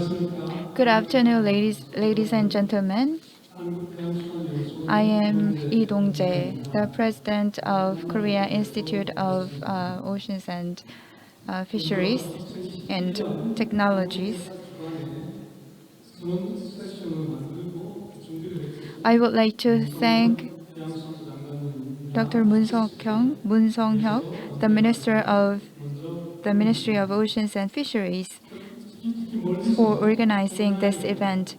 Good afternoon, ladies and gentlemen. I am Lee Dong-jae, the president of Korea Institute of Oceans and Fisheries and Technologies. I would like to thank Dr. Moon Song-hyuk, the the Ministry of Oceans and Fisheries, for organizing this event.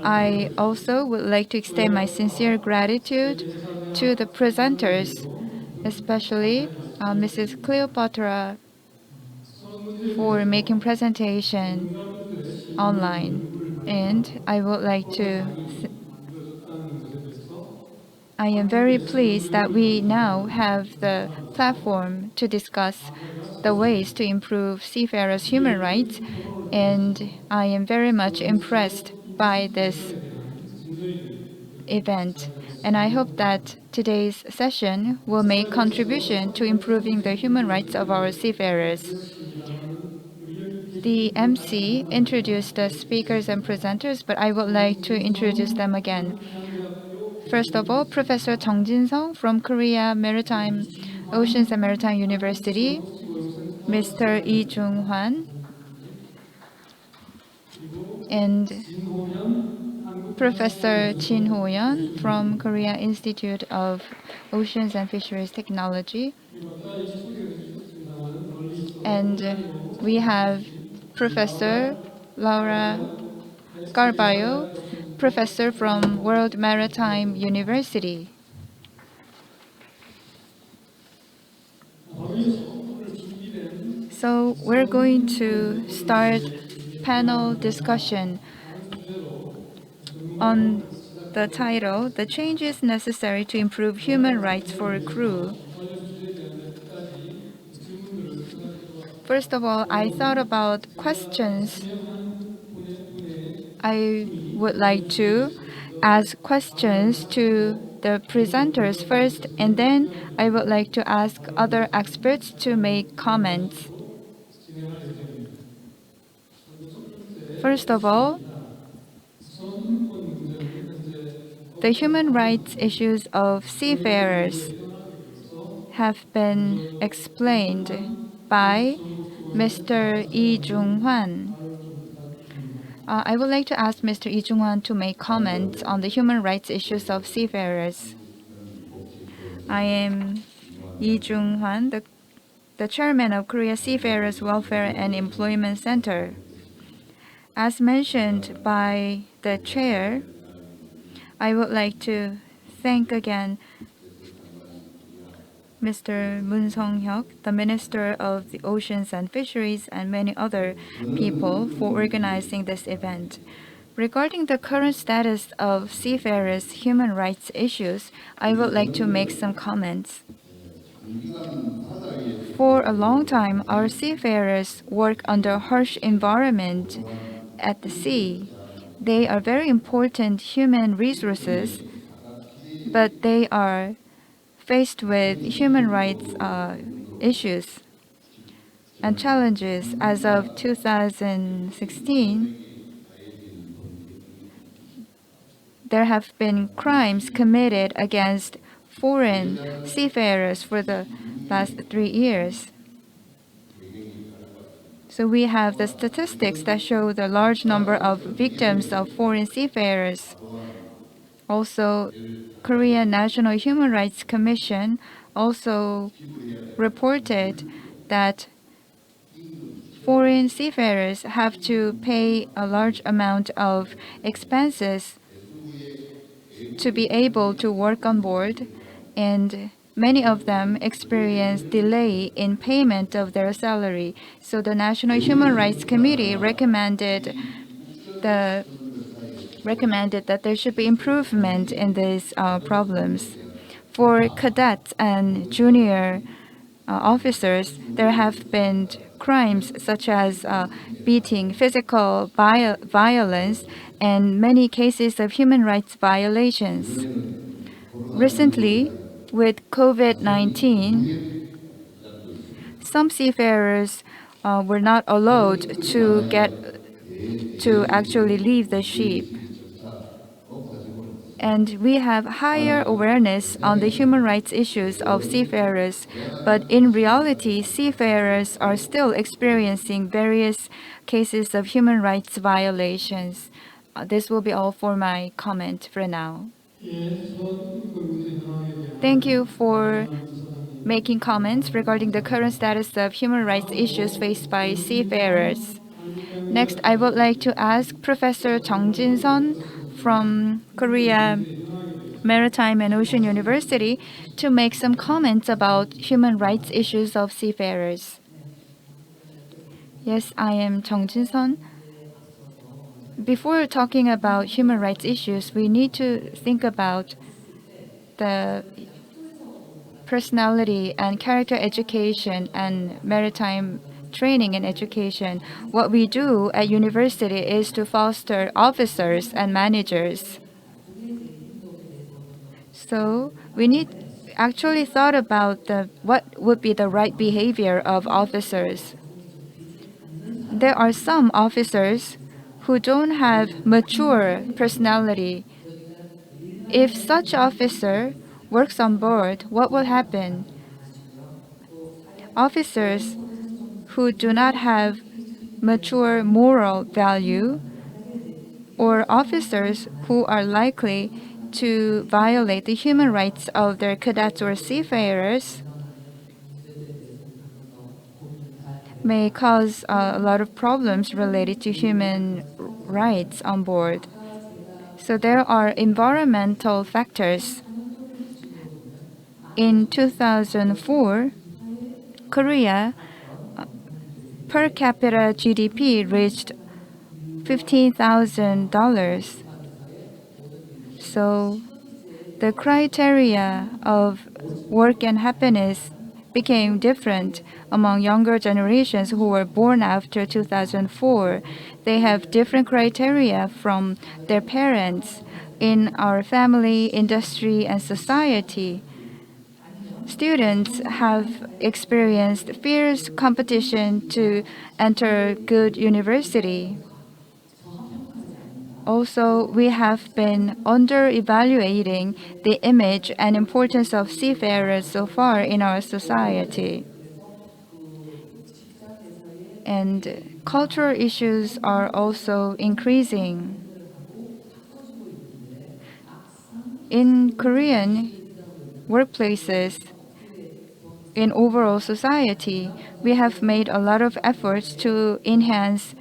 I also would like to extend my sincere gratitude to the presenters, especially Mrs. Cleopatra, for making presentation online. And I am very pleased that we now have the platform to discuss the ways to improve seafarers' human rights, and I am very much impressed by this event. And I hope that today's session will make contribution to improving the human rights of our seafarers. The MC introduced the speakers and presenters, but I would like to introduce them again. First of all, Professor Jung Jin-sung from Korea Maritime Oceans and Maritime University, Mr. Lee Jung-hwan, and Professor Jin Ho-yeon from Korea Institute of Oceans and Fisheries Technology. And we have Professor Laura Carballo, professor from World Maritime University. So we're going to start panel discussion on the title, The Changes Necessary to Improve Human Rights for a Crew. First of all, I thought about questions. I would like to ask questions to the presenters first, and then I would like to ask other experts to make comments. First of all, the human rights issues of seafarers have been explained by Mr. Lee Jung-hwan. I would like to ask Mr. Lee Jung-hwan to make comments on the human rights issues of seafarers. I am Lee Jung-hwan, the chairman of Korea Seafarers Welfare and Employment Center. As mentioned by the chair, I would like to thank again Mr. Moon Song-hyuk, the Minister of the Oceans and Fisheries, and many other people for organizing this event. Regarding the current status of seafarers' human rights issues, I would like to make some comments. For a long time, our seafarers work under harsh environment at the sea. They are very important human resources, but they are faced with human rights issues and challenges. As of 2016, there have been crimes committed against foreign seafarers for the last 3 years. So we have the statistics that show the large number of victims of foreign seafarers. Also, Korea National Human Rights Commission also reported that foreign seafarers have to pay a large amount of expenses to be able to work on board, and many of them experience delay in payment of their salary. So the National Human Rights Committee recommended that there should be improvement in these problems. For cadets and junior officers, there have been crimes such as beating, physical violence, and many cases of human rights violations. Recently, with COVID-19, some seafarers were not allowed to get to actually leave the ship. And we have higher awareness on the human rights issues of seafarers, but in reality, seafarers are still experiencing various cases of human rights violations. This will be all for my comment for now. Thank you for making comments regarding the current status of human rights issues faced by seafarers. Next, I would like to ask Professor Jung Jin-sun from Korea Maritime and Ocean University to make some comments about human rights issues of seafarers. Yes, I am Jung Jin-sun. Before talking about human rights issues, we need to think about the personality and character education and maritime training and education. What we do at university is to foster officers and managers. So we need actually thought about what would be the right behavior of officers. There are some officers who don't have mature personality. If such officer works on board, what will happen? Officers who do not have mature moral value, or officers who are likely to violate the human rights of their cadets or seafarers, may cause a lot of problems related to human rights on board. So there are environmental factors. In 2004, Korea per capita GDP reached $15,000. So the criteria of work and happiness became different among younger generations who were born after 2004. They have different criteria from their parents in our family, industry, and society. Students have experienced fierce competition to enter good university. Also, we have been under-evaluating the image and importance of seafarers so far in our society. And cultural issues are also increasing. In Korean workplaces, in overall society, we have made a lot of efforts to enhance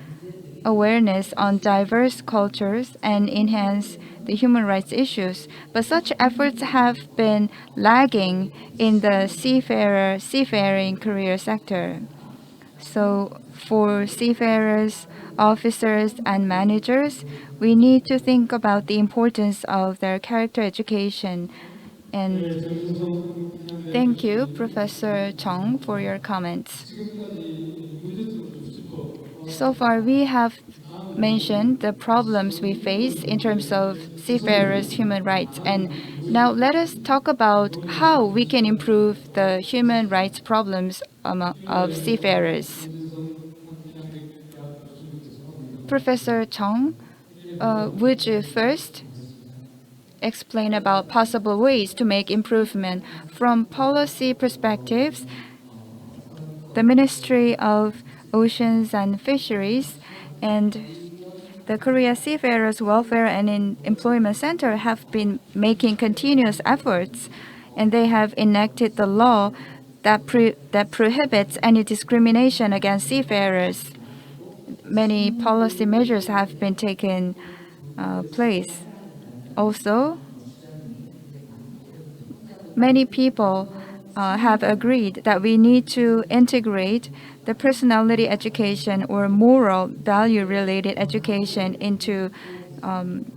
awareness on diverse cultures and enhance the human rights issues. But such efforts have been lagging in the seafaring career sector. So for seafarers, officers, and managers, we need to think about the importance of their character education. And thank you, Professor Chung, for your comments. So far, we have mentioned the problems we face in terms of seafarers' human rights. And now let us talk about how we can improve the human rights problems of seafarers. Professor Chung, would you first explain about possible ways to make improvement from policy perspectives? The Ministry of Oceans and Fisheries and the Korea Seafarers Welfare and Employment Center have been making continuous efforts, and they have enacted the law that prohibits any discrimination against seafarers. Many policy measures have been taken place. Also, many people have agreed that we need to integrate the personality education or moral value-related education into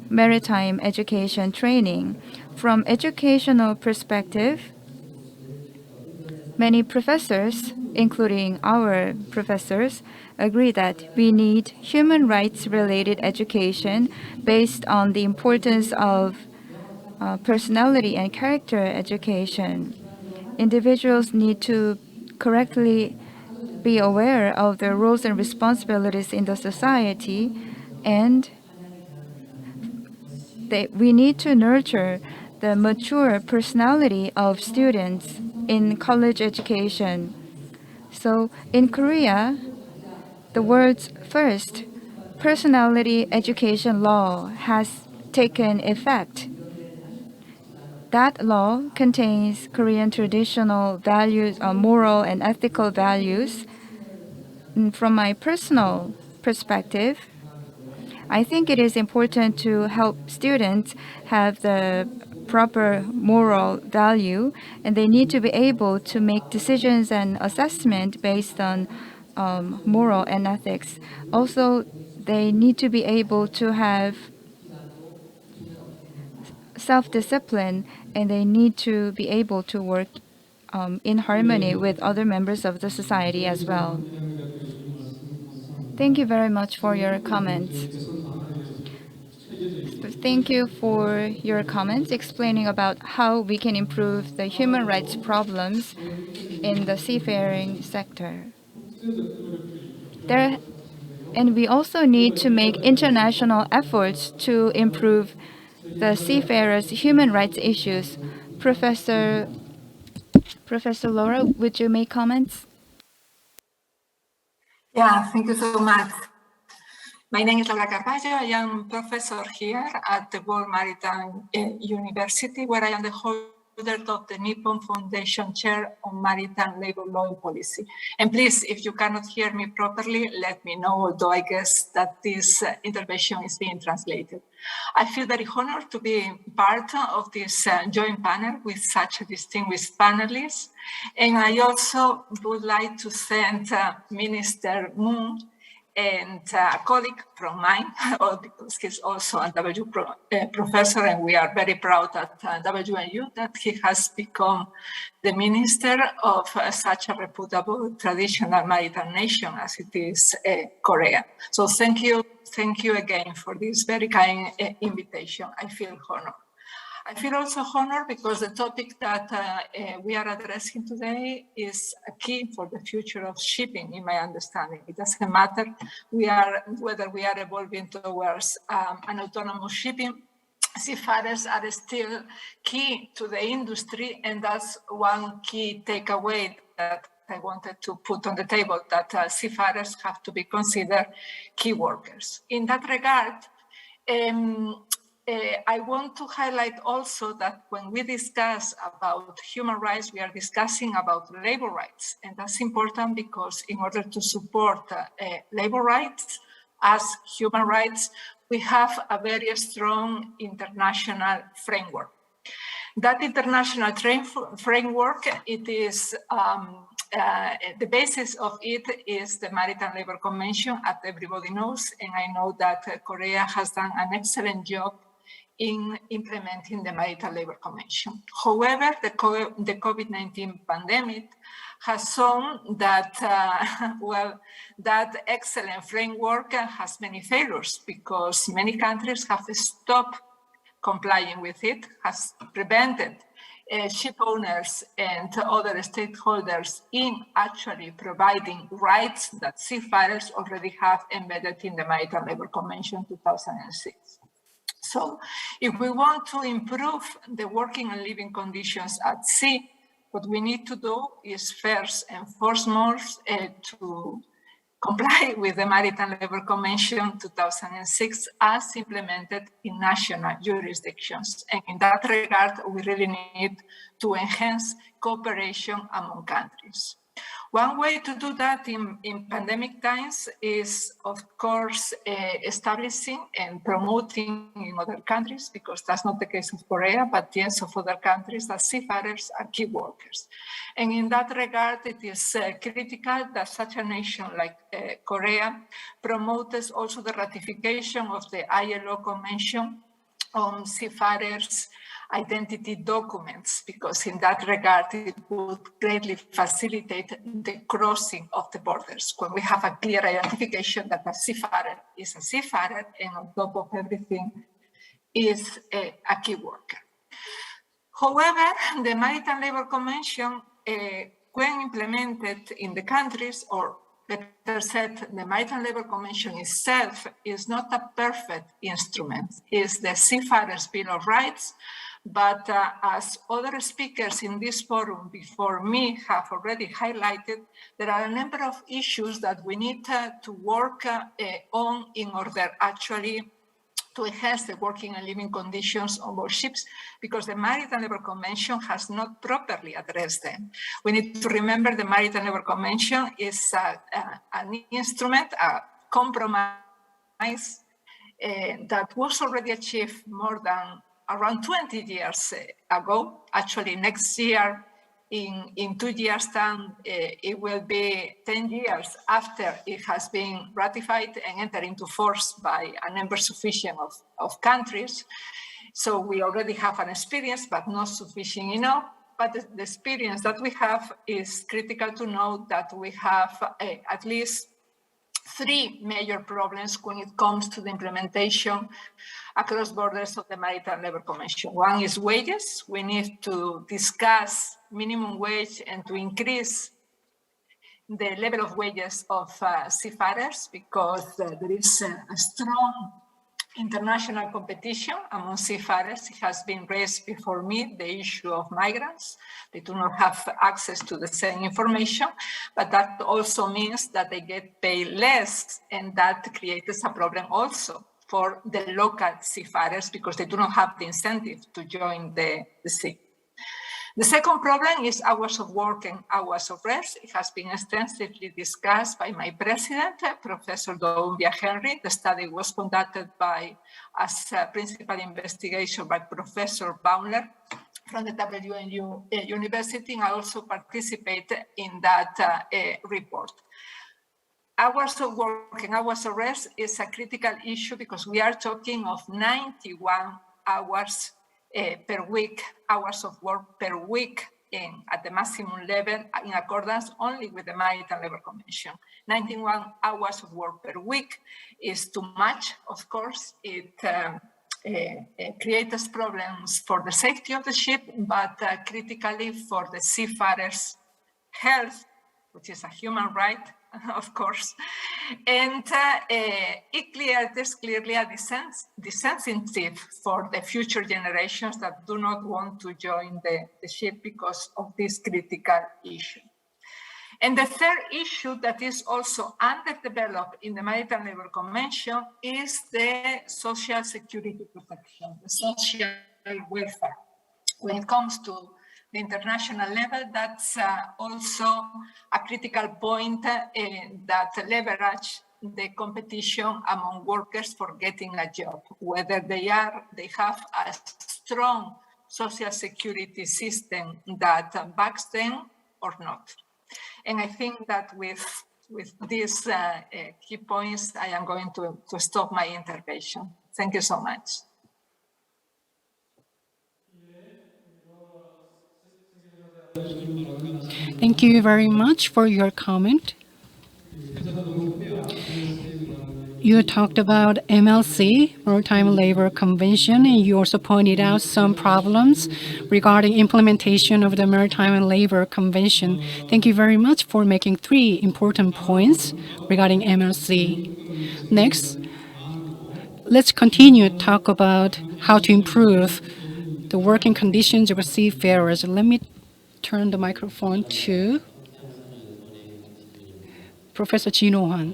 maritime education training. From educational perspective, many professors, including our professors, agree that we need human rights-related education based on the importance of personality and character education. Individuals need to correctly be aware of their roles and responsibilities in the society. And we need to nurture the mature personality of students in college education. So in Korea, the words first, personality education law has taken effect. That law contains Korean traditional values, moral and ethical values. And from my personal perspective, I think it is important to help students have the proper moral value, and they need to be able to make decisions and assessment based on moral and ethics. Also, they need to be able to have self-discipline, and they need to be able to work in harmony with other members of the society as well. Thank you very much for your comments. Thank you for your comments explaining about how we can improve the human rights problems in the seafaring sector. And we also need to make international efforts to improve the seafarers' human rights issues. Professor Laura, would you make comments? Yeah, thank you so much. My name is Laura Carballo. I am professor here at the World Maritime University, where I am the holder of the Nippon Foundation Chair on Maritime Labor Law and Policy. And please, if you cannot hear me properly, let me know, although I guess that this intervention is being translated. I feel very honored to be part of this joint panel with such a distinguished panelists. And I also would like to thank Minister Moon and a colleague from mine, because he's also a WU professor, and we are very proud at WNU that he has become the minister of such a reputable traditional maritime nation as it is Korea. So thank you again for this very kind invitation. I feel honored. I feel also honored because the topic that we are addressing today is a key for the future of shipping, in my understanding. It doesn't matter whether we are evolving towards an autonomous shipping. Seafarers are still key to the industry, and that's one key takeaway that I wanted to put on the table, that seafarers have to be considered key workers. In that regard, I want to highlight also that when we discuss about human rights, we are discussing about labor rights. And that's important because in order to support labor rights as human rights, we have a very strong international framework. That international framework, it is the basis of it is the Maritime Labor Convention, as everybody knows, and I know that Korea has done an excellent job in implementing the Maritime Labor Convention. However, the COVID-19 pandemic has shown that, that excellent framework has many failures because many countries have stopped complying with it, has prevented ship owners and other stakeholders in actually providing rights that seafarers already have embedded in the Maritime Labor Convention 2006. So if we want to improve the working and living conditions at sea, what we need to do is first and foremost to comply with the Maritime Labor Convention 2006 as implemented in national jurisdictions. And in that regard, we really need to enhance cooperation among countries. One way to do that in pandemic times is, of course, establishing and promoting in other countries, because that's not the case of Korea, but yes, of other countries, that seafarers are key workers. And in that regard, it is critical that such a nation like Korea promotes also the ratification of the ILO Convention on Seafarers' identity documents, because in that regard, it would greatly facilitate the crossing of the borders when we have a clear identification that a seafarer is a seafarer and on top of everything is a key worker. However, the Maritime Labor Convention, when implemented in the countries or better said, the Maritime Labour Convention itself is not a perfect instrument. It's the Seafarers' Bill of Rights, but as other speakers in this forum before me have already highlighted, there are a number of issues that we need to work on in order actually to enhance the working and living conditions on board ships, because the Maritime Labour Convention has not properly addressed them. We need to remember the Maritime Labour Convention is an instrument, a compromise that was already achieved more than around 20 years ago. Actually, next year, in 2 years' time, it will be 10 years after it has been ratified and entered into force by a number sufficient of countries. So we already have an experience, but not sufficient enough. But the experience that we have is critical to know that we have at least 3 major problems when it comes to the implementation across borders of the Maritime Labour Convention. One is wages. We need to discuss minimum wage and to increase the level of wages of seafarers, because there is a strong international competition among seafarers. It has been raised before me, the issue of migrants. They do not have access to the same information, but that also means that they get paid less, and that creates a problem also for the local seafarers because they do not have the incentive to join the sea. The second problem is hours of work and hours of rest. It has been extensively discussed by my president, Professor Doumbia Henry. The study was conducted by, as principal investigation by Professor Baumler from the WNU University, and I also participated in that report. Hours of work and hours of rest is a critical issue because we are talking of 91 hours per week, hours of work per week at the maximum level in accordance only with the Maritime Labour Convention. 91 hours of work per week is too much, of course. It creates problems for the safety of the ship, but critically for the seafarers' health, which is a human right, of course. And there's clearly a disincentive for the future generations that do not want to join the ship because of this critical issue. And the third issue that is also underdeveloped in the Maritime Labour Convention is the social security protection, the social welfare. When it comes to the international level, that's also a critical point that leverage the competition among workers for getting a job, whether they have a strong social security system that backs them or not. And I think that with these key points, I am going to stop my intervention. Thank you so much. Thank you very much for your comment. You talked about MLC, Maritime Labour Convention, and you also pointed out some problems regarding implementation of the Maritime Labour Convention. Thank you very much for making 3 important points regarding MLC. Next, let's continue to talk about how to improve the working conditions of seafarers. Let me turn the microphone to Professor Jino Han.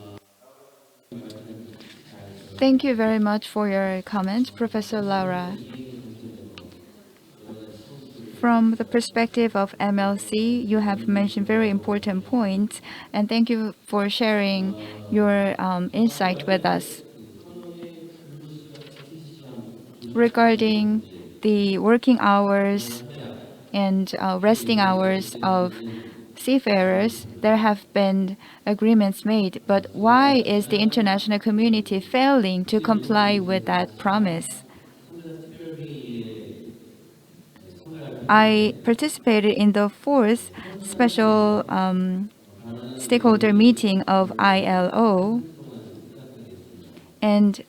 Thank you very much for your comment, Professor Laura. From the perspective of MLC, you have mentioned very important points, and thank you for sharing your insight with us. Regarding the working hours and resting hours of seafarers, there have been agreements made, but why is the international community failing to comply with that promise? I participated in the 4th special stakeholder meeting of ILO, and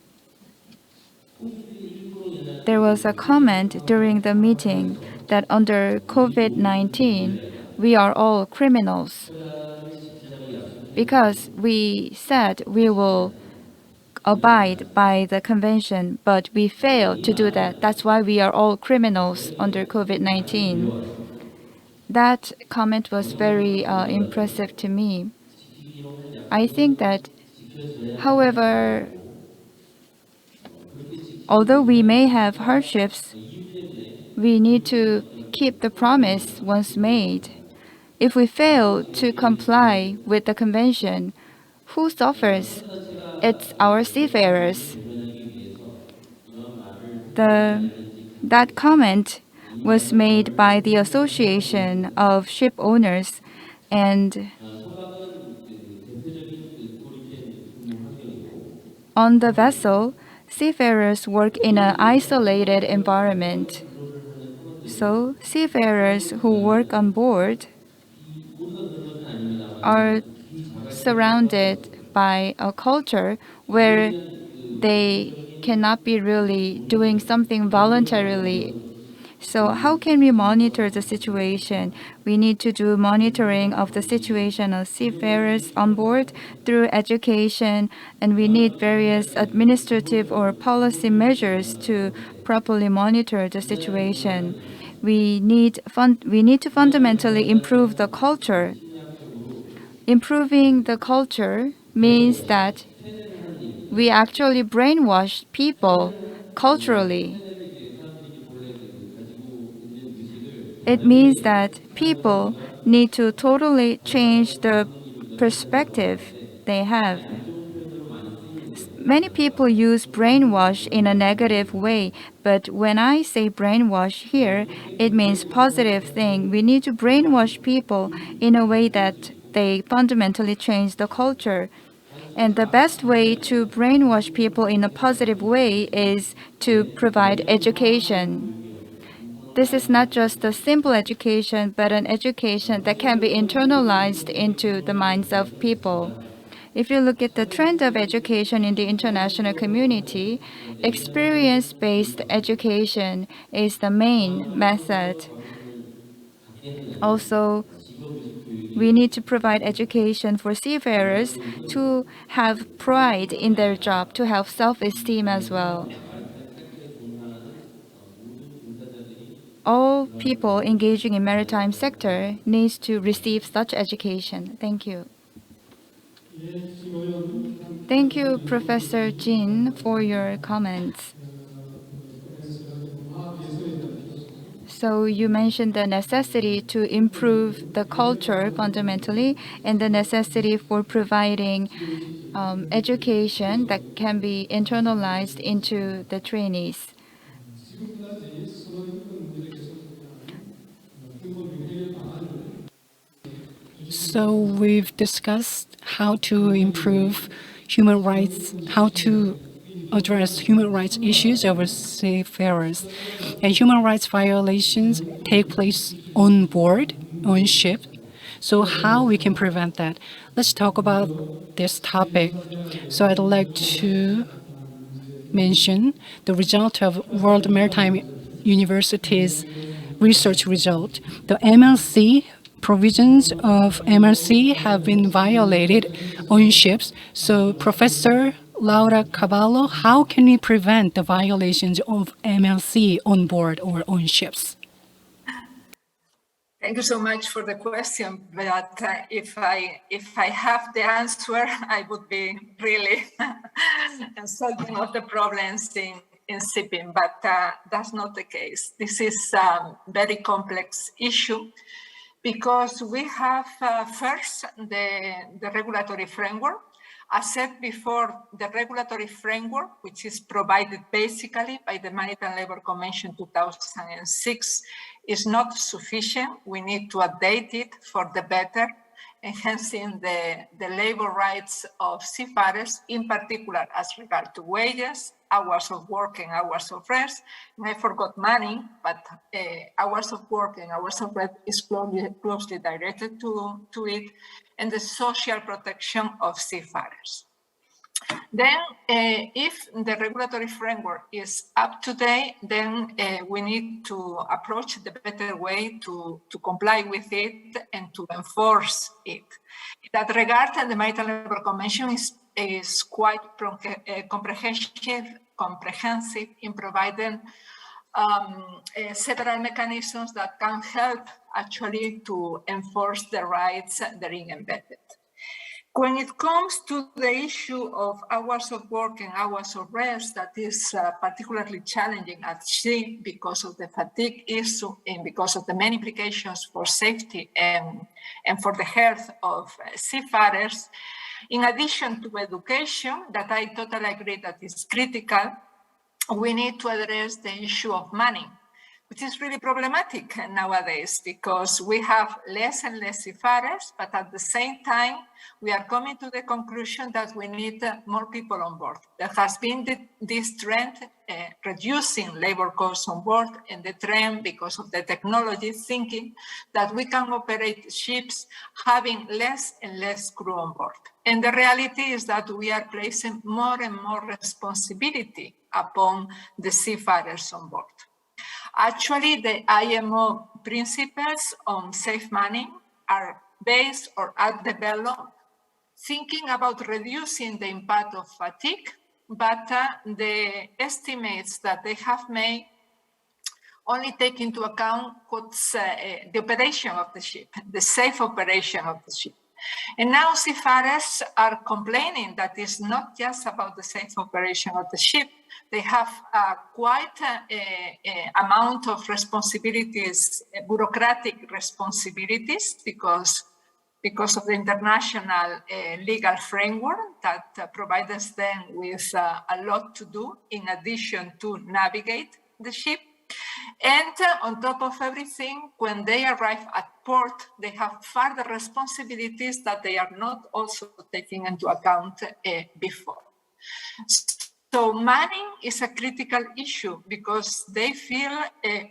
there was a comment during the meeting that under COVID-19, we are all criminals because we said we will abide by the convention, but we failed to do that. That's why we are all criminals under COVID-19. That comment was very impressive to me. I think that, however, although we may have hardships, we need to keep the promise once made. If we fail to comply with the convention, who suffers? It's our seafarers. That comment was made by the Association of Ship Owners, and on the vessel, seafarers work in an isolated environment. So, seafarers who work on board are surrounded by a culture where they cannot be really doing something voluntarily. So how can we monitor the situation? We need to do monitoring of the situation of seafarers on board through education, and we need various administrative or policy measures to properly monitor the situation. We need to fundamentally improve the culture. Improving the culture means that we actually brainwash people culturally. It means that people need to totally change the perspective they have. Many people use brainwash in a negative way, but when I say brainwash here, it means positive thing. We need to brainwash people in a way that they fundamentally change the culture. And the best way to brainwash people in a positive way is to provide education. This is not just a simple education, but an education that can be internalized into the minds of people. If you look at the trend of education in the international community, experience-based education is the main method. Also, we need to provide education for seafarers to have pride in their job, to have self-esteem as well. All people engaging in maritime sector needs to receive such education. Thank you. Thank you, Professor Jin, for your comments. So you mentioned the necessity to improve the culture fundamentally and the necessity for providing education that can be internalized into the trainees. So we've discussed how to improve human rights, how to address human rights issues over seafarers. And human rights violations take place on board, on ship. So how we can prevent that? Let's talk about this topic. So I'd like to mention the result of World Maritime University's research result. The MLC provisions of MLC have been violated on ships. So Professor Laura Cavallo, how can we prevent the violations of MLC on board or on ships? Thank you so much for the question. But if I have the answer, I would be really solving all the problems in shipping. But that's not the case. This is a very complex issue because we have first the regulatory framework. As said before, the regulatory framework, which is provided basically by the Maritime Labour Convention 2006, is not sufficient. We need to update it for the better, enhancing the labor rights of seafarers, in particular as regard to wages, hours of work and hours of rest. And I forgot money, but hours of work and hours of rest is closely directed to it, and the social protection of seafarers. Then, if the regulatory framework is up to date, then we need to approach the better way to comply with it and to enforce it. In that regard, the Maritime Labour Convention is quite comprehensive in providing several mechanisms that can help actually to enforce the rights therein embedded. When it comes to the issue of hours of work and hours of rest, that is particularly challenging at sea because of the fatigue issue and because of the many implications for safety and for the health of seafarers. In addition to education, that I totally agree that is critical, we need to address the issue of money, which is really problematic nowadays because we have less and less seafarers, but at the same time, we are coming to the conclusion that we need more people on board. There has been this trend reducing labor costs on board, and the trend because of the technology thinking that we can operate ships having less and less crew on board. And the reality is that we are placing more and more responsibility upon the seafarers on board. Actually, the IMO principles on safe mining are based or are developed thinking about reducing the impact of fatigue, but the estimates that they have made only take into account what's the operation of the ship, the safe operation of the ship. And now seafarers are complaining that it's not just about the safe operation of the ship. They have quite an amount of responsibilities, bureaucratic responsibilities, because of the international legal framework that provides them with a lot to do in addition to navigate the ship. And on top of everything, when they arrive at port, they have further responsibilities that they are not also taking into account before. So money is a critical issue because they feel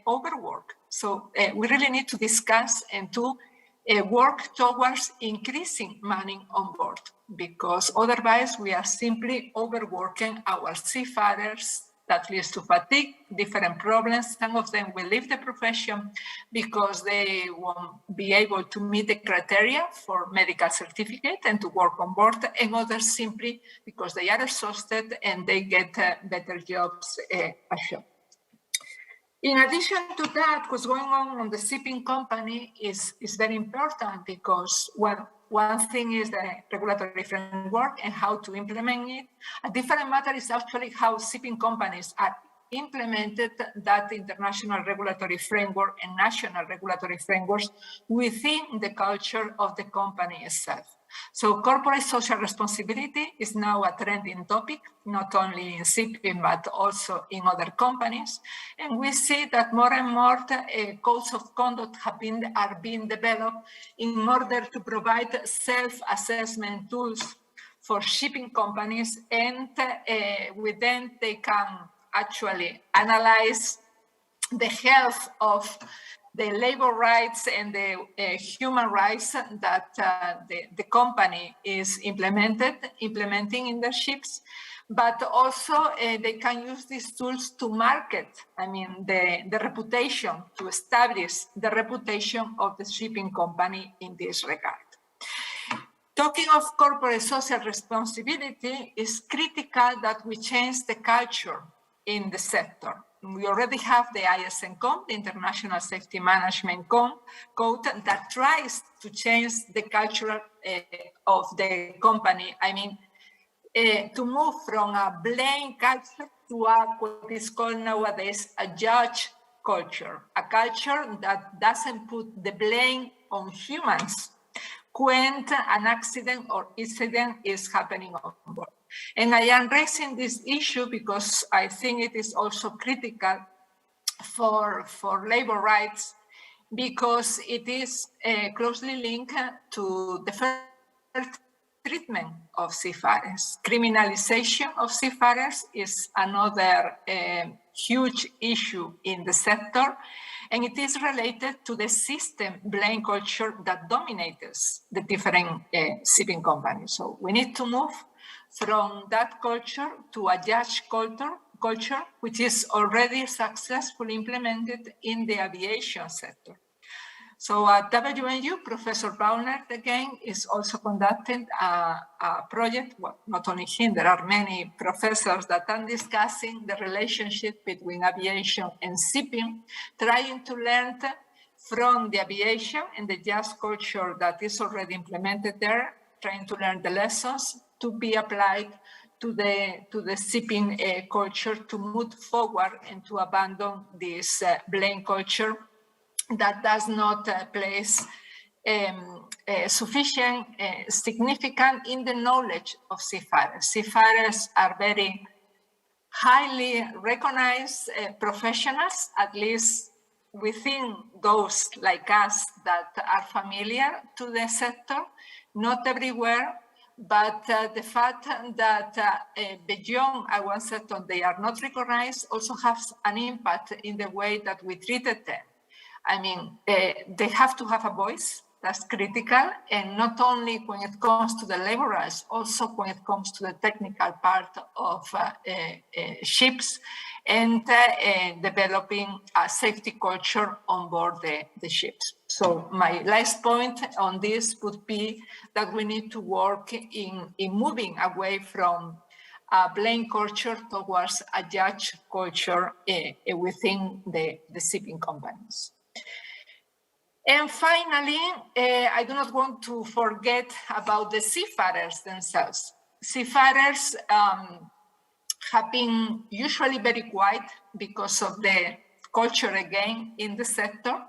overworked. So we really need to discuss and to work towards increasing money on board, because otherwise we are simply overworking our seafarers. That leads to fatigue, different problems. Some of them will leave the profession because they won't be able to meet the criteria for medical certificate and to work on board, and others simply because they are exhausted and they get better jobs ashore. In addition to that, what's going on the shipping company is very important because one thing is the regulatory framework and how to implement it. A different matter is actually how shipping companies are implemented that international regulatory framework and national regulatory frameworks within the culture of the company itself. So corporate social responsibility is now a trending topic, not only in shipping, but also in other companies. And we see that more and more codes of conduct are being developed in order to provide self-assessment tools for shipping companies, and with them they can actually analyze the health of the labor rights and the human rights that the company is implementing in their ships, but also they can use these tools to market, the reputation, to establish the reputation of the shipping company in this regard. Talking of corporate social responsibility, it's critical that we change the culture in the sector. We already have the ISM Code, the International Safety Management Code, that tries to change the culture of the company. To move from a blame culture to what is called nowadays a judge culture, a culture that doesn't put the blame on humans when an accident or incident is happening on board. And I am raising this issue because I think it is also critical for labor rights, because it is closely linked to the fair treatment of seafarers. Criminalization of seafarers is another huge issue in the sector, and it is related to the system blame culture that dominates the different shipping companies. So we need to move from that culture to a judge culture, which is already successfully implemented in the aviation sector. So at WNU, Professor Baunert, again, is also conducting a project, well, not only him, there are many professors that are discussing the relationship between aviation and shipping, trying to learn from the aviation and the jazz culture that is already implemented there, trying to learn the lessons to be applied to the shipping culture to move forward and to abandon this blame culture that does not place sufficient significance in the knowledge of seafarers. Seafarers are very highly recognized professionals, at least within those like us that are familiar to the sector, not everywhere, but the fact that beyond our sector they are not recognized also has an impact in the way that we treated them. I mean, they have to have a voice, that's critical, and not only when it comes to the labor rights, also when it comes to the technical part of ships and developing a safety culture on board the ships. So my last point on this would be that we need to work in moving away from a blame culture towards a judge culture within the shipping companies. And finally, I do not want to forget about the seafarers themselves. Seafarers have been usually very quiet because of the culture again in the sector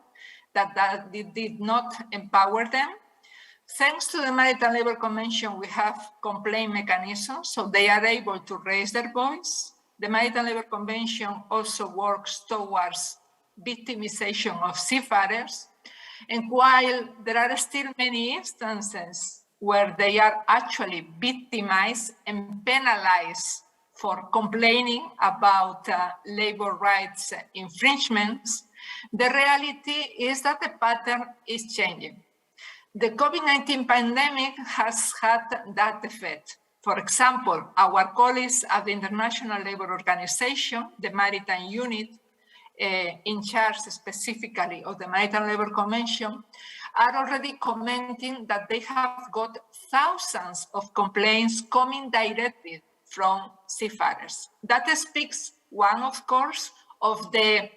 that did not empower them. Thanks to the Maritime Labour Convention, we have complaint mechanisms, so they are able to raise their voice. The Maritime Labour Convention also works towards victimization of seafarers. And while there are still many instances where they are actually victimized and penalized for complaining about labor rights infringements, the reality is that the pattern is changing. The COVID-19 pandemic has had that effect. For example, our colleagues at the International Labour Organization, the Maritime Unit, in charge specifically of the Maritime Labour Convention, are already commenting that they have got thousands of complaints coming directly from seafarers. That speaks, one, of course, of the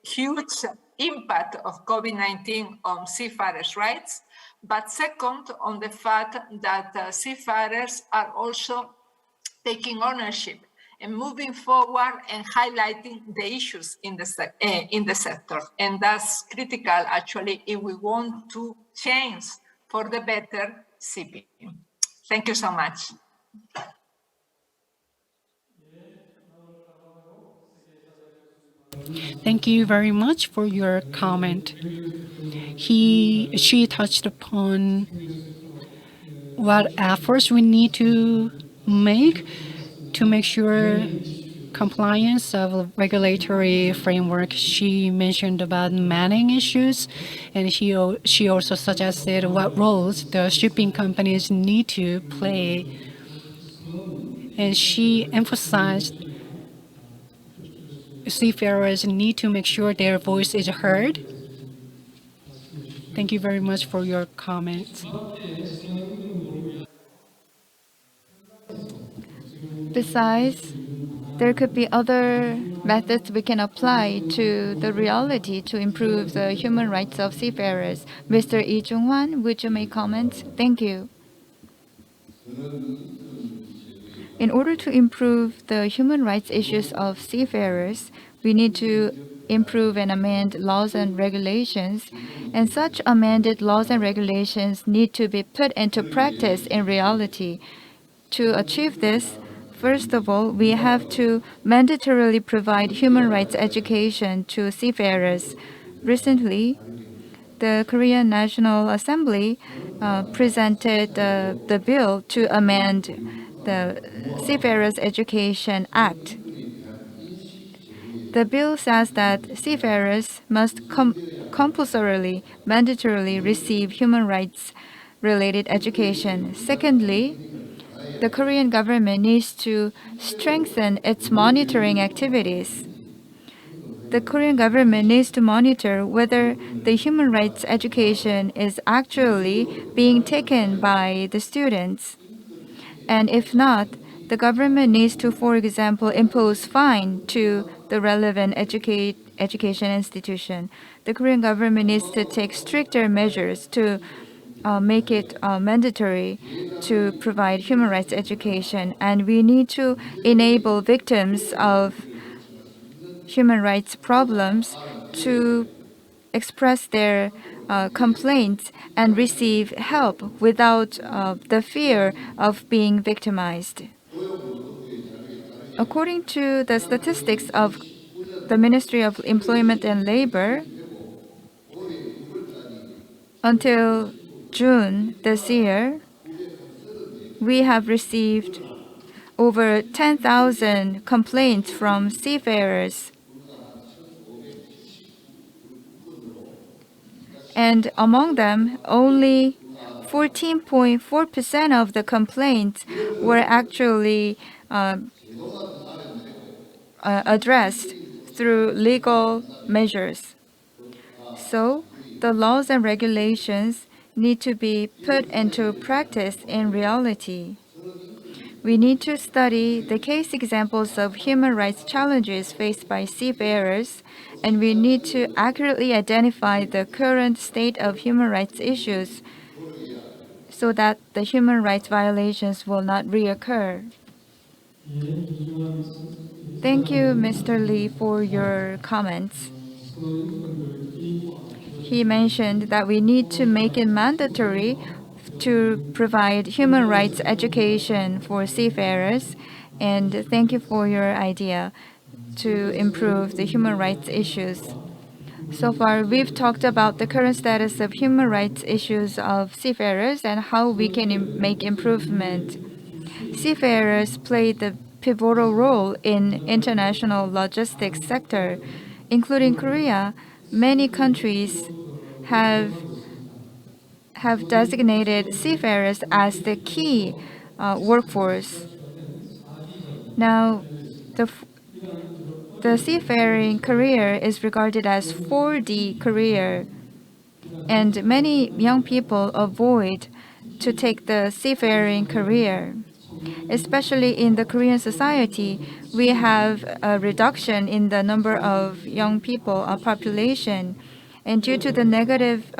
huge impact of COVID-19 on seafarers' rights, but second, on the fact that seafarers are also taking ownership and moving forward and highlighting the issues in the sector. And that's critical, actually, if we want to change for the better shipping. Thank you so much. Thank you very much for your comment. She touched upon what efforts we need to make sure compliance of regulatory framework. She mentioned about manning issues, and she also suggested what roles the shipping companies need to play. And she emphasized seafarers need to make sure their voice is heard. Thank you very much for your comments. Besides, there could be other methods we can apply to the reality to improve the human rights of seafarers. Mr. Lee Jung-hwan, would you make comments? Thank you. In order to improve the human rights issues of seafarers, we need to improve and amend laws and regulations, and such amended laws and regulations need to be put into practice in reality. To achieve this, first of all, we have to mandatorily provide human rights education to seafarers. Recently, the Korean National Assembly presented the bill to amend the Seafarers Education Act. The bill says that seafarers must compulsorily, mandatorily receive human rights related education. Secondly, the Korean government needs to strengthen its monitoring activities. The Korean government needs to monitor whether the human rights education is actually being taken by the students. And if not, the government needs to, for example, impose fine to the relevant education institution. The Korean government needs to take stricter measures to make it mandatory to provide human rights education. And we need to enable victims of human rights problems to express their complaints and receive help without the fear of being victimized. According to the statistics of the Ministry of Employment and Labor, until June this year, we have received over 10,000 complaints from seafarers. And among them, only 14.4% of the complaints were actually addressed through legal measures. So, the laws and regulations need to be put into practice in reality. We need to study the case examples of human rights challenges faced by seafarers, and we need to accurately identify the current state of human rights issues so that the human rights violations will not reoccur. Thank you, Mr. Lee, for your comments. He mentioned that we need to make it mandatory to provide human rights education for seafarers, and thank you for your idea to improve the human rights issues. So far, we've talked about the current status of human rights issues of seafarers and how we can make improvement. Seafarers play the pivotal role in international logistics sector, including Korea. Many countries have designated seafarers as the key workforce. Now, the seafaring career is regarded as 4D career, and many young people avoid to take the seafaring career. Especially in the Korean society, we have a reduction in the number of young people, population, and due to the negative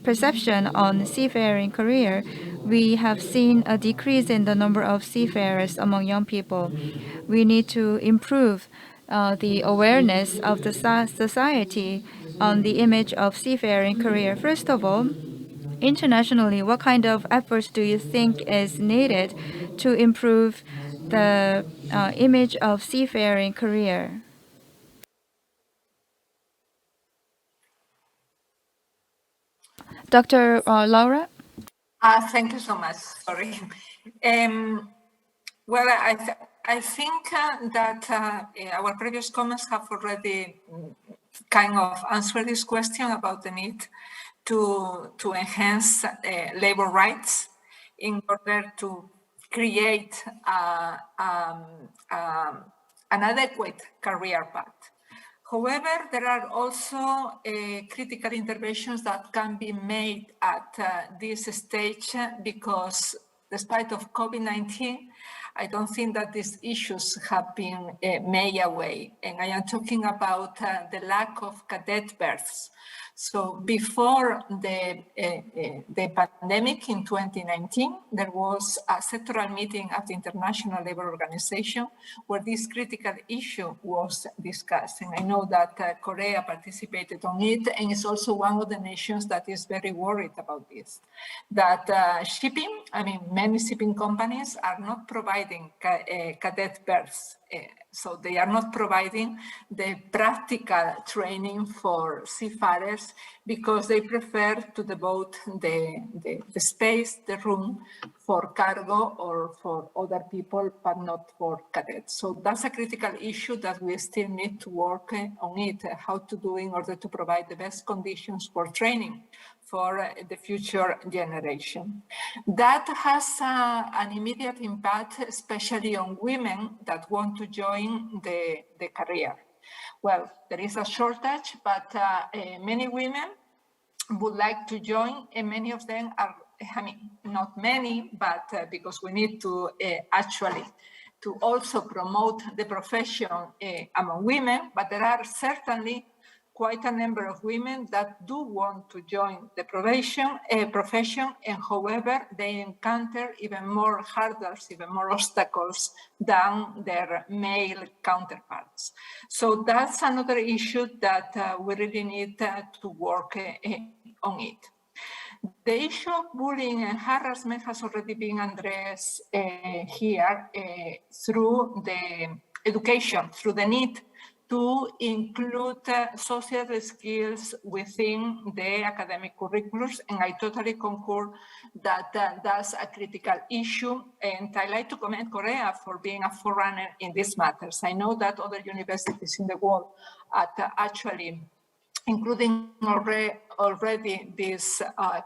perception on seafaring career, we have seen a decrease in the number of seafarers among young people. We need to improve the awareness of the society on the image of seafaring career. First of all, internationally, what kind of efforts do you think is needed to improve the image of seafaring career? Dr. Laura? Thank you so much. Sorry. Well, I think that our previous comments have already kind of answered this question about the need to enhance labor rights in order to create an adequate career path. However, there are also critical interventions that can be made at this stage because despite of COVID-19, I don't think that these issues have been made away. And I am talking about the lack of cadet births. So before the pandemic in 2019, there was a sectoral meeting at the International Labour Organization where this critical issue was discussed. And I know that Korea participated on it and is also one of the nations that is very worried about this. That shipping, I mean, many shipping companies are not providing cadet berths. So they are not providing the practical training for seafarers because they prefer to devote the space, the room for cargo or for other people, but not for cadets. So that's a critical issue that we still need to work on it, how to do in order to provide the best conditions for training for the future generation. That has an immediate impact, especially on women that want to join the career. Well, there is a shortage, but many women would like to join, and many of them are, I mean, not many, but because we need to actually to also promote the profession among women, but there are certainly quite a number of women that do want to join the profession, and however, they encounter even more hurdles, even more obstacles than their male counterparts. So that's another issue that we really need to work on it. The issue of bullying and harassment has already been addressed here through the education, through the need to include social skills within the academic curriculums, and I totally concur that that's a critical issue, and I like to commend Korea for being a forerunner in these matters. I know that other universities in the world are actually including already these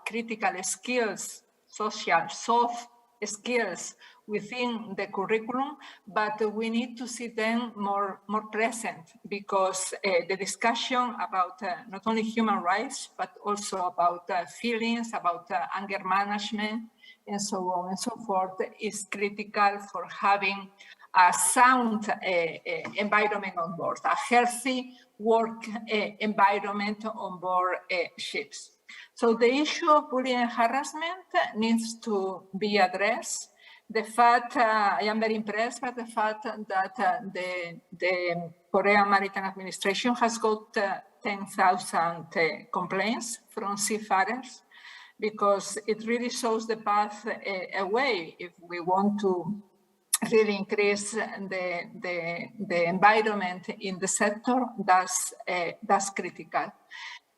critical skills, social, soft skills within the curriculum, but we need to see them more present, because the discussion about not only human rights, but also about feelings, about anger management, and so on and so forth, is critical for having a sound environment on board, a healthy work environment on board ships. So the issue of bullying and harassment needs to be addressed. The fact, I am very impressed by the fact that the Korean Maritime Administration has got 10,000 complaints from seafarers, because it really shows the path away if we want to really increase the environment in the sector. That's critical.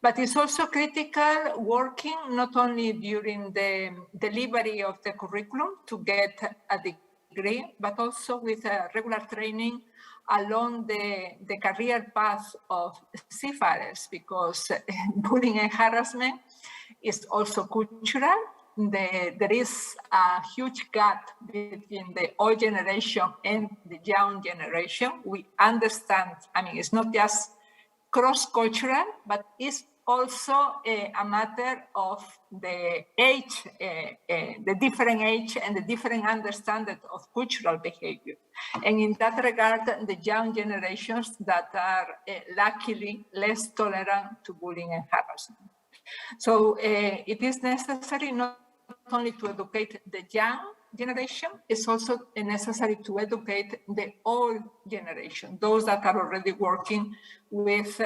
But it's also critical working not only during the delivery of the curriculum to get a degree, but also with regular training along the career path of seafarers, because bullying and harassment is also cultural. There is a huge gap between the old generation and the young generation. We understand, I mean, it's not just cross-cultural, but it's also a matter of the age, the different age and the different understanding of cultural behavior. And in that regard, the young generations that are luckily less tolerant to bullying and harassment. So it is necessary not only to educate the young generation, it's also necessary to educate the old generation, those that are already working with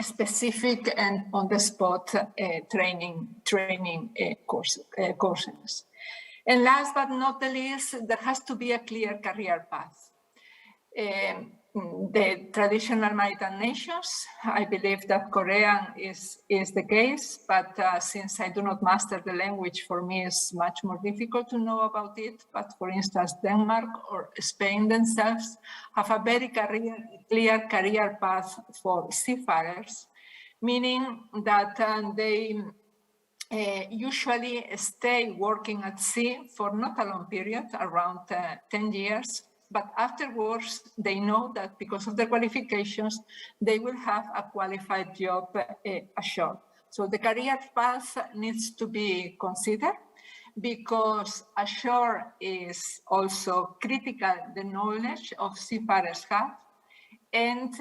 specific and on-the-spot training courses. And last but not the least, there has to be a clear career path. The traditional maritime nations, I believe that Korean is the case, but since I do not master the language, for me it's much more difficult to know about it. But for instance, Denmark or Spain themselves have a very clear career path for seafarers, meaning that they usually stay working at sea for not a long period, around 10 years, but afterwards they know that because of their qualifications, they will have a qualified job ashore. So the career path needs to be considered, because ashore is also critical, the knowledge of seafarers have. And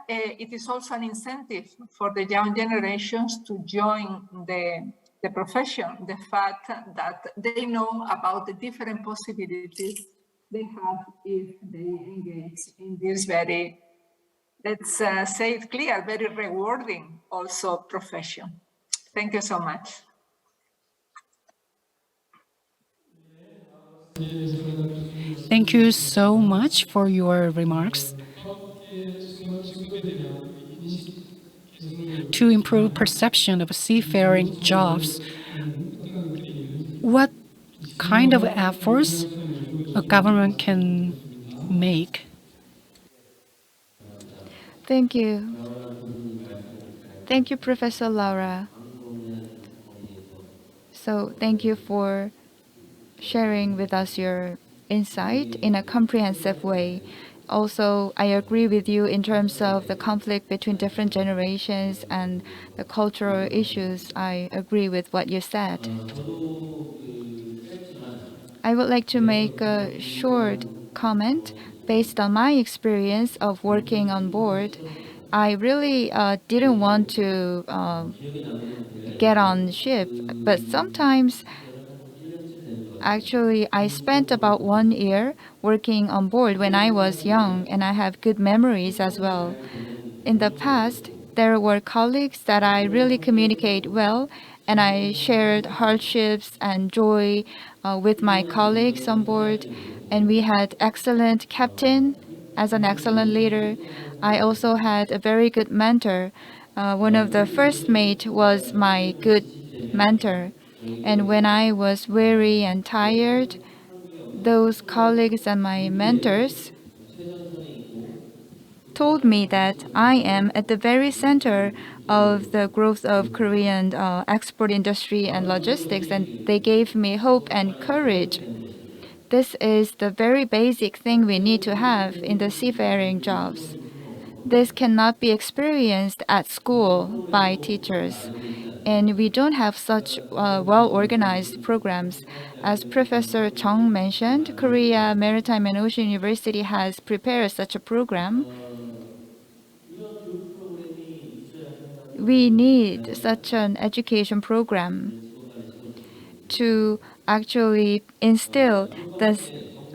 it is also an incentive for the young generations to join the profession, the fact that they know about the different possibilities they have if they engage in this very, let's say it clear, very rewarding also profession. Thank you so much. Thank you so much for your remarks. To improve perception of seafaring jobs, what kind of efforts a government can make? Thank you. Thank you, Professor Laura. So thank you for sharing with us your insight in a comprehensive way. Also, I agree with you in terms of the conflict between different generations and the cultural issues. I agree with what you said. I would like to make a short comment based on my experience of working on board. I really didn't want to get on ship, but sometimes actually I spent about 1 year working on board when I was young, and I have good memories as well. In the past, there were colleagues that I really communicate well, and I shared hardships and joy with my colleagues on board. And we had excellent captain as an excellent leader. I also had a very good mentor. One of the first mate was my good mentor. And when I was weary and tired, those colleagues and my mentors told me that I am at the very center of the growth of Korean export industry and logistics, and they gave me hope and courage. This is the very basic thing we need to have in the seafaring jobs. This cannot be experienced at school by teachers. And we don't have such well-organized programs. As Professor Chung mentioned, Korea Maritime and Ocean University has prepared such a program. We need such an education program to actually instill the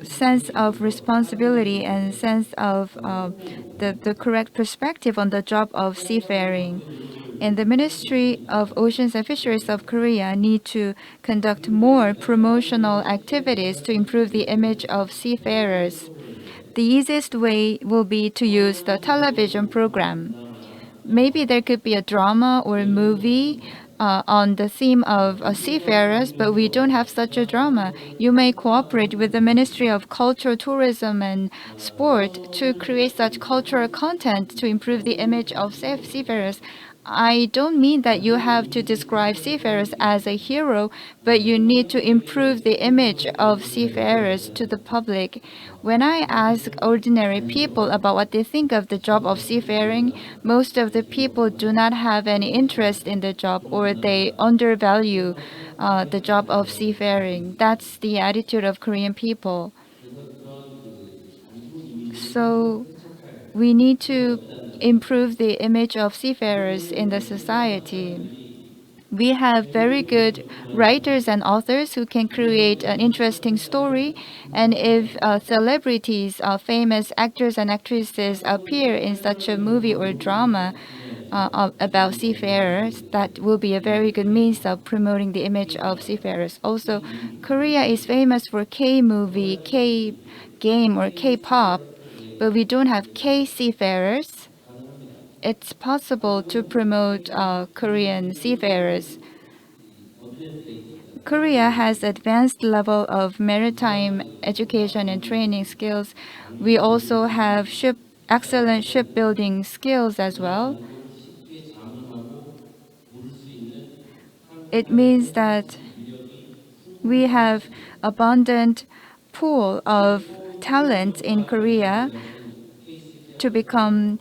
sense of responsibility and sense of the correct perspective on the job of seafaring. And the Ministry of Oceans and Fisheries of Korea need to conduct more promotional activities to improve the image of seafarers. The easiest way will be to use the television program. Maybe there could be a drama or a movie on the theme of seafarers, but we don't have such a drama. You may cooperate with the Ministry of Culture, Tourism, and Sport to create such cultural content to improve the image of seafarers. I don't mean that you have to describe seafarers as a hero, but you need to improve the image of seafarers to the public. When I ask ordinary people about what they think of the job of seafaring, most of the people do not have any interest in the job, or they undervalue the job of seafaring. That's the attitude of Korean people. So we need to improve the image of seafarers in the society. We have very good writers and authors who can create an interesting story. And if celebrities, famous actors and actresses appear in such a movie or drama about seafarers, that will be a very good means of promoting the image of seafarers. Also, Korea is famous for K-movie, K-game, or K-pop, but we don't have K-seafarers. It's possible to promote Korean seafarers. Korea has advanced level of maritime education and training skills. We also have excellent shipbuilding skills as well. It means that we have abundant pool of talent in Korea to become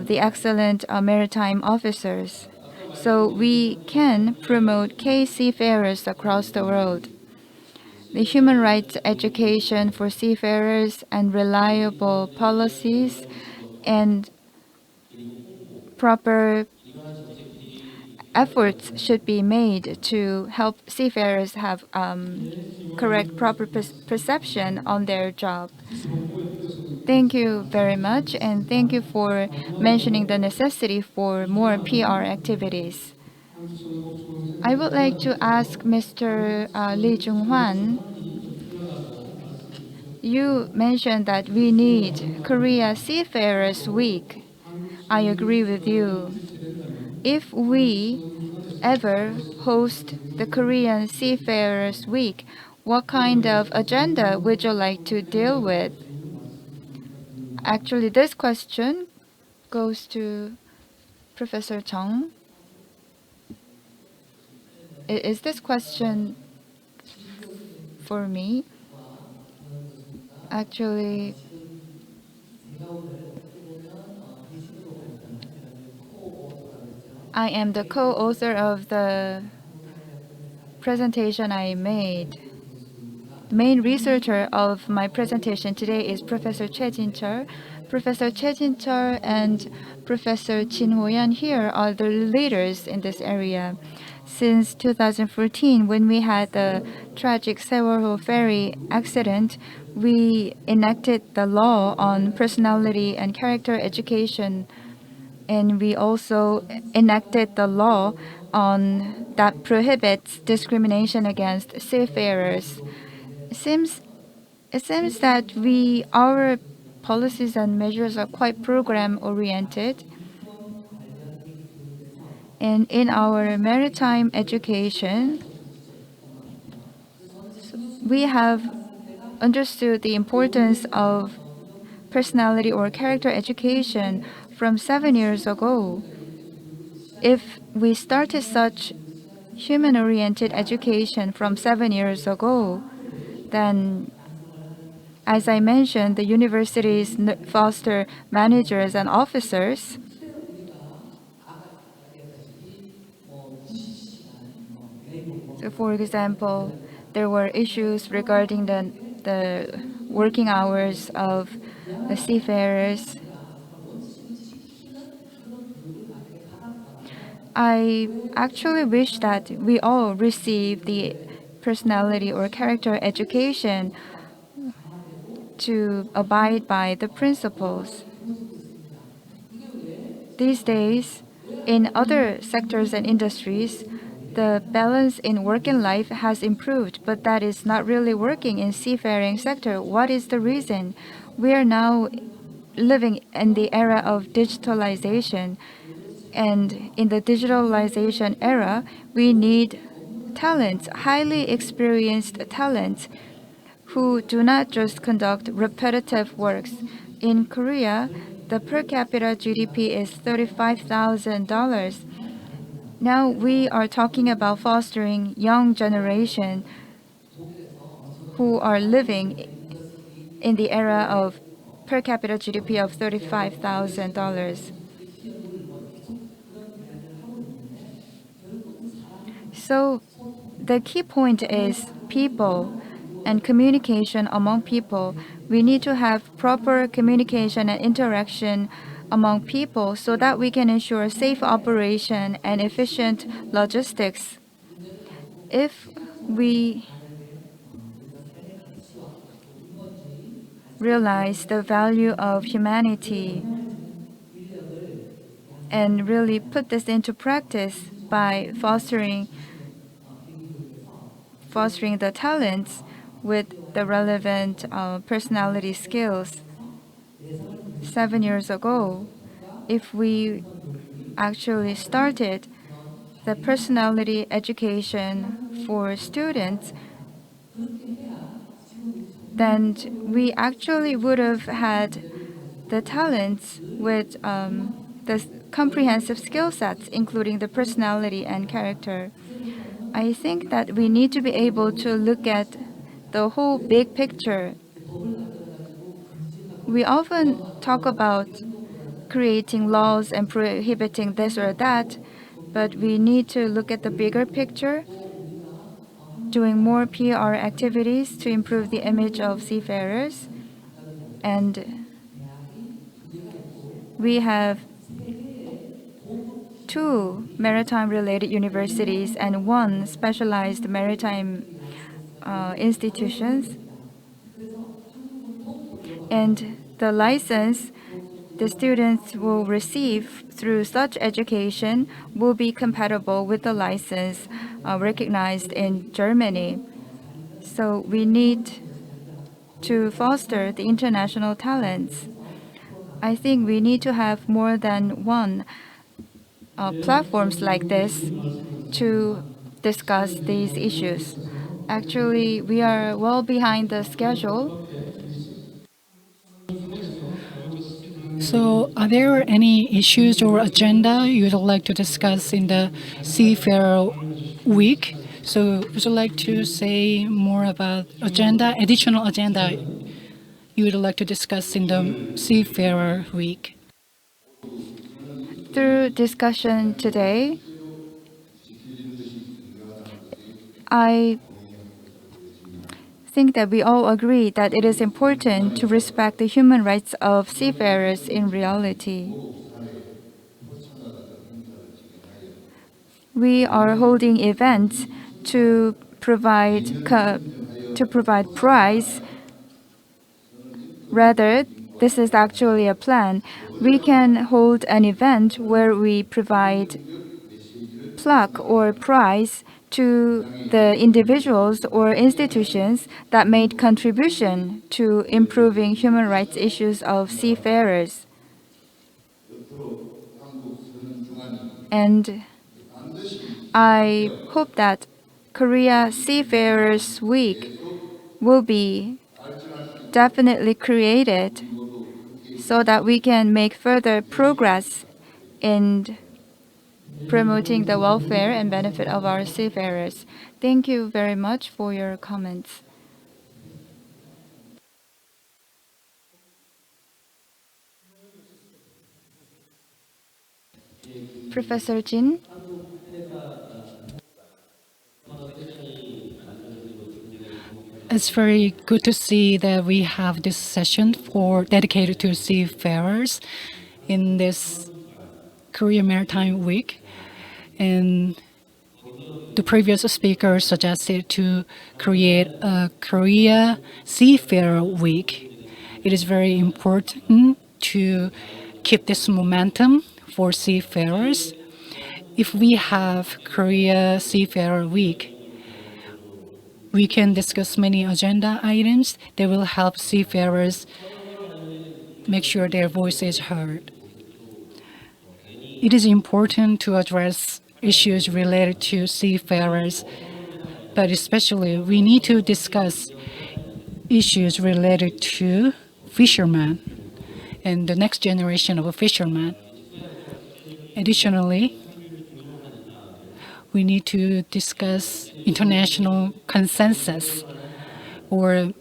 the excellent maritime officers. So we can promote K seafarers across the world. The human rights education for seafarers and reliable policies and proper efforts should be made to help seafarers have correct, proper perception on their job. Thank you very much, and thank you for mentioning the necessity for more PR activities. I would like to ask Mr. Lee Jung-hwan. You mentioned that we need Korea Seafarers Week. I agree with you. If we ever host the Korean Seafarers Week, what kind of agenda would you like to deal with? Actually, this question goes to Professor Chung. Is this question for me? Actually, I am the co-author of the presentation I made. The main researcher of my presentation today is Professor Choi Jin-chul. Professor Choi Jin-chul and Professor Jin Ho-yeon here are the leaders in this area. Since 2014, when we had the tragic Sewol ferry accident, we enacted the law on personality and character education, and we also enacted the law on that prohibits discrimination against seafarers. Seems it seems that our policies and measures are quite program oriented. And in our maritime education, we have understood the importance of personality or character education from 7 years ago. If we started such human-oriented education from 7 years ago, then as I mentioned, the universities foster managers and officers. So for example, there were issues regarding the working hours of the seafarers. I actually wish that we all receive the personality or character education to abide by the principles. These days, in other sectors and industries, the balance in work and life has improved, but that is not really working in seafaring sector. What is the reason? We are now living in the era of digitalization, and in the digitalization era, we need talents, highly experienced talents, who do not just conduct repetitive works. In Korea, the per capita GDP is $35,000. Now we are talking about fostering young generation who are living in the era of per capita GDP of $35,000. So the key point is people and communication among people. We need to have proper communication and interaction among people so that we can ensure safe operation and efficient logistics. If we realize the value of humanity and really put this into practice by fostering the talents with the relevant personality skills. 7 years ago, if we actually started the personality education for students, then we actually would have had the talents with the comprehensive skill sets, including the personality and character. I think that we need to be able to look at the whole big picture. We often talk about creating laws and prohibiting this or that, but we need to look at the bigger picture, doing more PR activities to improve the image of seafarers. And we have 2 maritime-related universities and 1 specialized maritime institutions. And the license the students will receive through such education will be compatible with the license recognized in Germany. So we need to foster the international talents. I think we need to have more than 1 platforms like this to discuss these issues. Actually, we are well behind the schedule. So, are there any issues or agenda you'd like to discuss in the Seafarer Week? So would you like to say more about additional agenda you would like to discuss in the Seafarer Week? Through discussion today, I think that we all agree that it is important to respect the human rights of seafarers in reality. We are holding events to provide prize. Rather, this is actually a plan. We can hold an event where we provide plaque or prize to the individuals or institutions that made contribution to improving human rights issues of seafarers. And I hope that Korea Seafarers Week will be definitely created so that we can make further progress in promoting the welfare and benefit of our seafarers. Thank you very much for your comments. Professor Jin. It's very good to see that we have this session dedicated to seafarers in this Korea Maritime Week. And the previous speaker suggested to create a Korea Seafarer Week. It is very important to keep this momentum for seafarers. If we have Korea Seafarer Week, we can discuss many agenda items that will help seafarers make sure their voice is heard. It is important to address issues related to seafarers, but especially we need to discuss issues related to fishermen and the next generation of fishermen. Additionally, we need to discuss international consensus, or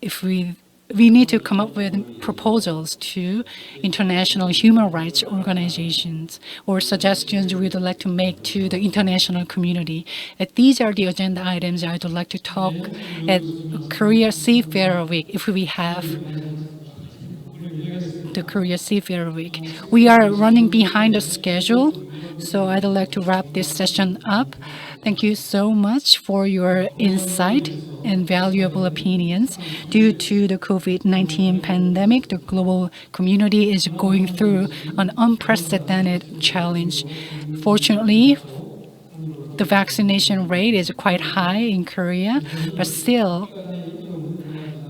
if we need to come up with proposals to international human rights organizations or suggestions we'd like to make to the international community. These are the agenda items I'd like to talk at Korea Seafarer Week if we have the Korea Seafarer Week. We are running behind the schedule, so I'd like to wrap this session up. Thank you so much for your insight and valuable opinions. Due to the COVID-19 pandemic, the global community is going through an unprecedented challenge. Fortunately, the vaccination rate is quite high in Korea, but still,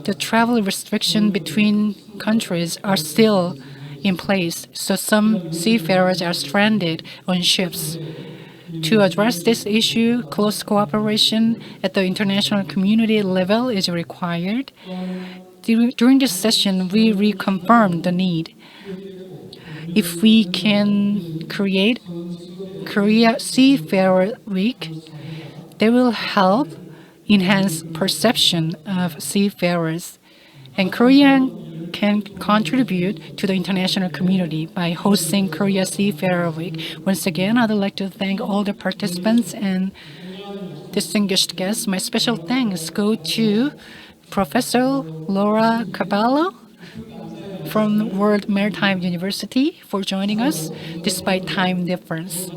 the travel restriction between countries are still in place, so some seafarers are stranded on ships. To address this issue, close cooperation at the international community level is required. During this session, we reconfirmed the need. If we can create Korea Seafarer Week, they will help enhance perception of seafarers, and Korea can contribute to the international community by hosting Korea Seafarer Week. Once again, I'd like to thank all the participants and distinguished guests. My special thanks go to Professor Laura Caballo from World Maritime University for joining us despite time difference.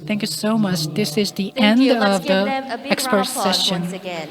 Thank you so much. This is the end Thank you. Let's of give the them a big round expert of applause session. once again.